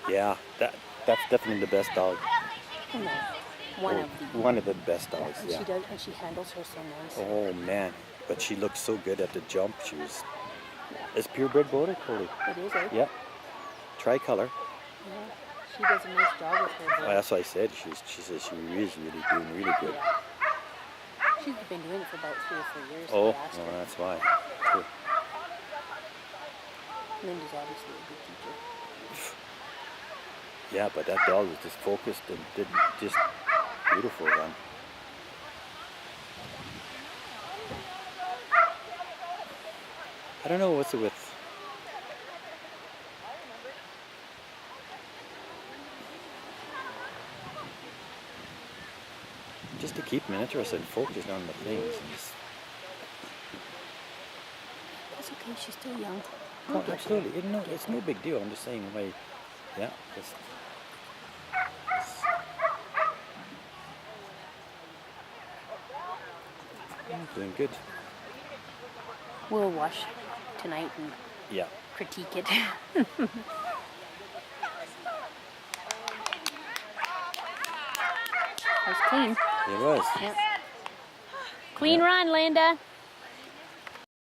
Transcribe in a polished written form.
Yeah, that's definitely the best dog. No, one of the best dogs. and Yeah. she does, and she handles her so nice. Oh man, but she looked so good at the jump. She was. It's purebred border collie. It is, eh? Yeah. Tricolor. Yeah. She does a nice job with her. Well, that's what I said. She says she is really doing really good. Yeah. She's been doing it for about 3 or 4 years. Oh, I asked well, her. that's why. True. Linda's obviously a good teacher. Yeah, but that dog was just focused and did just beautiful run. I don't know what's it with. Just to keep them interested and focused on the things. That's okay. She's still young. Oh, absolutely. It's no big deal. I'm just saying, why. Yeah. Doing good. We'll watch tonight and Yeah. critique it. That was clean. It was. Yep. Clean run, Linda.